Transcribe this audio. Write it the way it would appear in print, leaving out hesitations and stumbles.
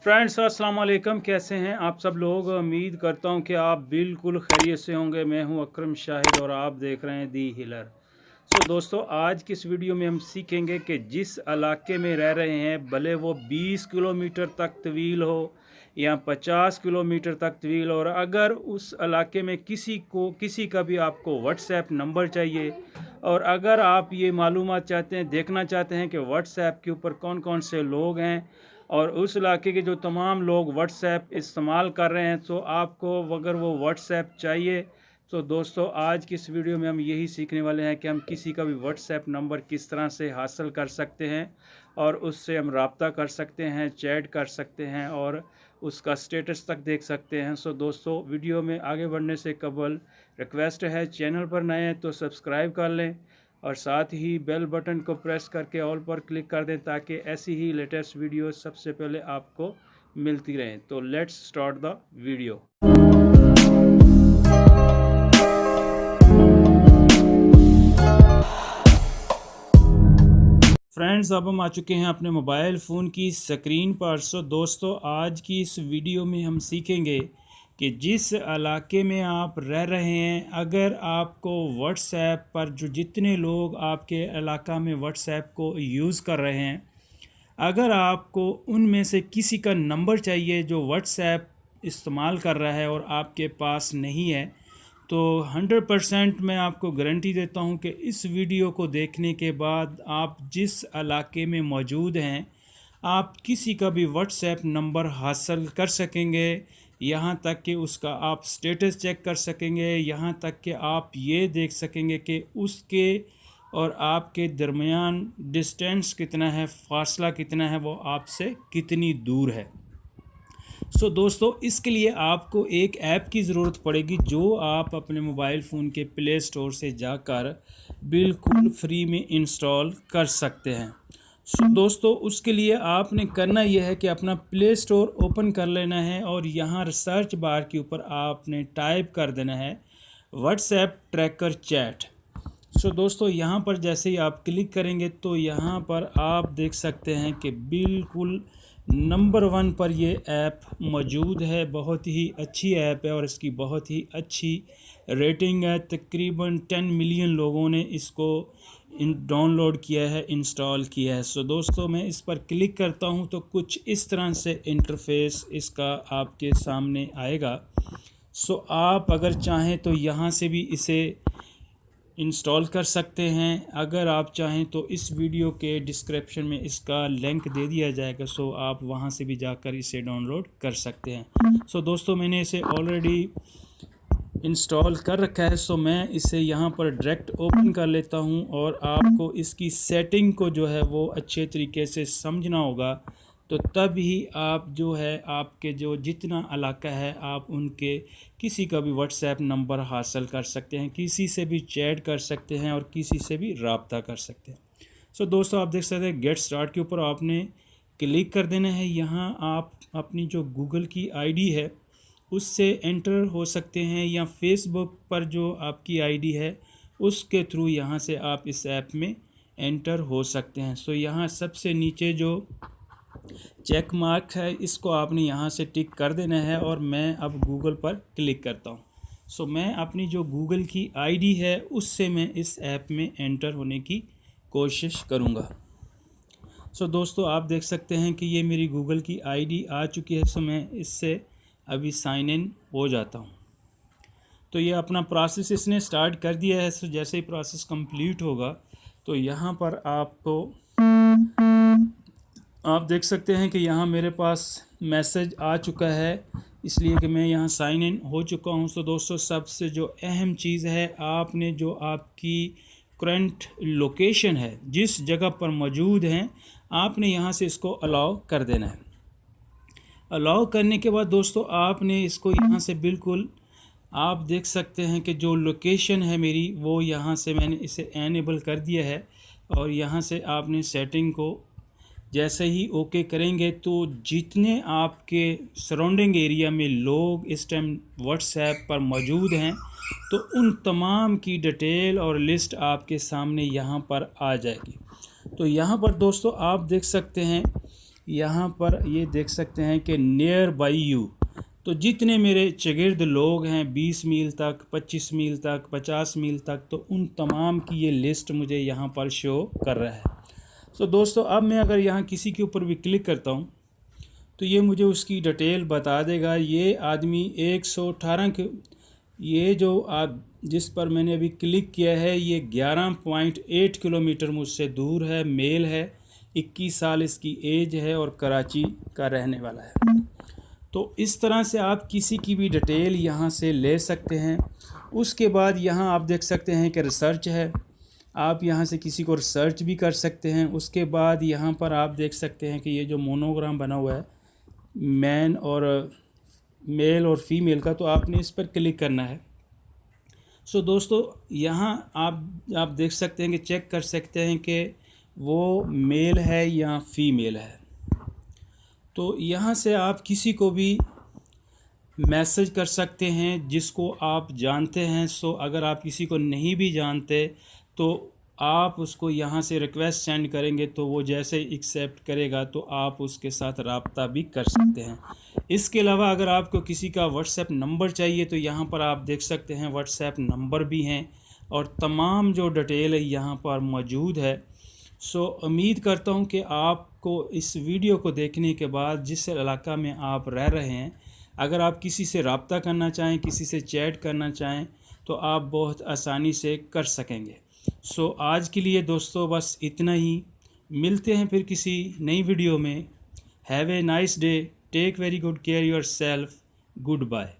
Friends अस्सलाम वालेकुम। कैसे हैं आप सब लोग? उम्मीद करता हूं कि आप बिल्कुल खैरियत से होंगे। मैं हूं अकरम शाहिद और आप देख रहे हैं दी हिलर। दोस्तों, आज की इस वीडियो में हम सीखेंगे कि जिस इलाके में रह रहे हैं, भले वो 20 किलोमीटर तक तवील हो या 50 किलोमीटर तक तवील, और अगर उस इलाके में किसी का भी आपको व्हाट्सएप नंबर चाहिए, और अगर आप ये मालूमात चाहते हैं, देखना चाहते हैं कि व्हाट्सएप के ऊपर कौन कौन से लोग हैं और उस इलाके के जो तमाम लोग व्हाट्सएप इस्तेमाल कर रहे हैं, तो आपको अगर वो व्हाट्सएप चाहिए, तो दोस्तों आज की इस वीडियो में हम यही सीखने वाले हैं कि हम किसी का भी व्हाट्सएप नंबर किस तरह से हासिल कर सकते हैं और उससे हम रब्ता कर सकते हैं, चैट कर सकते हैं और उसका स्टेटस तक देख सकते हैं। दोस्तों, वीडियो में आगे बढ़ने से कबल रिक्वेस्ट है, चैनल पर नए हैं तो सब्सक्राइब कर लें और साथ ही बेल बटन को प्रेस करके ऑल पर क्लिक कर दें ताकि ऐसी ही लेटेस्ट वीडियो सबसे पहले आपको मिलती रहें। तो let's start the video. Friends, अब हम आ चुके हैं अपने मोबाइल फ़ोन की स्क्रीन पर। दोस्तों, आज की इस वीडियो में हम सीखेंगे कि जिस इलाके में आप रह रहे हैं, अगर आपको व्हाट्सएप पर जो जितने लोग आपके इलाका में व्हाट्सएप को यूज़ कर रहे हैं, अगर आपको उनमें से किसी का नंबर चाहिए जो व्हाट्सएप इस्तेमाल कर रहा है और आपके पास नहीं है, तो 100% मैं आपको गारंटी देता हूं कि इस वीडियो को देखने के बाद आप जिस इलाके में मौजूद हैं, आप किसी का भी व्हाट्सएप नंबर हासिल कर सकेंगे। यहाँ तक कि उसका आप स्टेटस चेक कर सकेंगे, यहाँ तक कि आप ये देख सकेंगे कि उसके और आपके दरमियान डिस्टेंस कितना है, फासला कितना है, वो आपसे कितनी दूर है। दोस्तों, इसके लिए आपको एक ऐप की ज़रूरत पड़ेगी जो आप अपने मोबाइल फ़ोन के प्ले स्टोर से जाकर बिल्कुल फ्री में इंस्टॉल कर सकते हैं। दोस्तों, उसके लिए आपने करना यह है कि अपना प्ले स्टोर ओपन कर लेना है और यहाँ सर्च बार के ऊपर आपने टाइप कर देना है व्हाट्सएप ट्रैकर चैट। दोस्तों, यहाँ पर जैसे ही आप क्लिक करेंगे तो यहाँ पर आप देख सकते हैं कि बिल्कुल नंबर 1 पर ये ऐप मौजूद है। बहुत ही अच्छी ऐप है और इसकी बहुत ही अच्छी रेटिंग है। तकरीबन 10 मिलियन लोगों ने इसको डाउनलोड किया है, इंस्टॉल किया है। दोस्तों, मैं इस पर क्लिक करता हूँ तो कुछ इस तरह से इंटरफेस इसका आपके सामने आएगा। आप अगर चाहें तो यहाँ से भी इसे इंस्टॉल कर सकते हैं। अगर आप चाहें तो इस वीडियो के डिस्क्रिप्शन में इसका लिंक दे दिया जाएगा, आप वहां से भी जाकर इसे डाउनलोड कर सकते हैं। दोस्तों, मैंने इसे ऑलरेडी इंस्टॉल कर रखा है। मैं इसे यहाँ पर डायरेक्ट ओपन कर लेता हूँ और आपको इसकी सेटिंग को जो है वो अच्छे तरीके से समझना होगा, तो तब ही आप जो है आपके जो जितना इलाका है आप उनके किसी का भी व्हाट्सएप नंबर हासिल कर सकते हैं, किसी से भी चैट कर सकते हैं और किसी से भी रब्ता कर सकते हैं। दोस्तों, आप देख सकते हैं गेट स्टार्ट के ऊपर आपने क्लिक कर देना है। यहाँ आप अपनी जो गूगल की आईडी है उससे एंटर हो सकते हैं या फेसबुक पर जो आपकी आईडी है उसके थ्रू यहाँ से आप इस ऐप में एंटर हो सकते हैं। यहाँ सबसे नीचे जो चेक मार्क है इसको आपने यहाँ से टिक कर देना है और मैं अब गूगल पर क्लिक करता हूँ। मैं अपनी जो गूगल की आईडी है उससे मैं इस ऐप में एंटर होने की कोशिश करूँगा। दोस्तों, आप देख सकते हैं कि ये मेरी गूगल की आईडी आ चुकी है। मैं इससे अभी साइन इन हो जाता हूँ। तो ये अपना प्रोसेस इसने स्टार्ट कर दिया है। जैसे ही प्रोसेस कंप्लीट होगा तो यहाँ पर आप देख सकते हैं कि यहाँ मेरे पास मैसेज आ चुका है, इसलिए कि मैं यहाँ साइन इन हो चुका हूँ। दोस्तों, सबसे जो अहम चीज़ है, आपने जो आपकी करंट लोकेशन है, जिस जगह पर मौजूद हैं, आपने यहाँ से इसको अलाउ कर देना है। अलाउ करने के बाद दोस्तों, आपने इसको यहाँ से बिल्कुल आप देख सकते हैं कि जो लोकेशन है मेरी वो यहाँ से मैंने इसे एनेबल कर दिया है और यहाँ से आपने सेटिंग को जैसे ही ओके करेंगे तो जितने आपके सराउंडिंग एरिया में लोग इस टाइम व्हाट्सएप पर मौजूद हैं तो उन तमाम की डिटेल और लिस्ट आपके सामने यहाँ पर आ जाएगी। तो यहाँ पर दोस्तों आप देख सकते हैं यहाँ पर ये देख सकते हैं कि नियर बाई यू, तो जितने मेरे चगिर्द लोग हैं 20 मील तक, 25 मील तक, 50 मील तक, तो उन तमाम की ये लिस्ट मुझे यहाँ पर शो कर रहा है। तो दोस्तों अब मैं अगर यहाँ किसी के ऊपर भी क्लिक करता हूँ तो ये मुझे उसकी डिटेल बता देगा। ये आदमी 118 के, ये जो आप जिस पर मैंने अभी क्लिक किया है ये 11.8 किलोमीटर मुझसे दूर है, मेल है, 21 साल इसकी एज है और कराची का रहने वाला है। तो इस तरह से आप किसी की भी डिटेल यहाँ से ले सकते हैं। उसके बाद यहाँ आप देख सकते हैं कि रिसर्च है, आप यहाँ से किसी को रिसर्च भी कर सकते हैं। उसके बाद यहाँ पर आप देख सकते हैं कि ये जो मोनोग्राम बना हुआ है मैन और मेल और फीमेल का, तो आपने इस पर क्लिक करना है। सो दोस्तों यहाँ आप देख सकते हैं कि चेक कर सकते हैं कि वो मेल है या फीमेल है। तो यहाँ से आप किसी को भी मैसेज कर सकते हैं जिसको आप जानते हैं। सो अगर आप किसी को नहीं भी जानते तो आप उसको यहाँ से रिक्वेस्ट सेंड करेंगे तो वो जैसे एक्सेप्ट करेगा तो आप उसके साथ रब्ता भी कर सकते हैं। इसके अलावा अगर आपको किसी का व्हाट्सएप नंबर चाहिए तो यहाँ पर आप देख सकते हैं व्हाट्सएप नंबर भी हैं और तमाम जो डिटेल है यहाँ पर मौजूद है। सो उम्मीद करता हूँ कि आपको इस वीडियो को देखने के बाद जिस इलाका में आप रह रहे हैं, अगर आप किसी से रब्ता करना चाहें, किसी से चैट करना चाहें तो आप बहुत आसानी से कर सकेंगे। सो आज के लिए दोस्तों बस इतना ही, मिलते हैं फिर किसी नई वीडियो में। Have a nice day, take very good care yourself, good bye.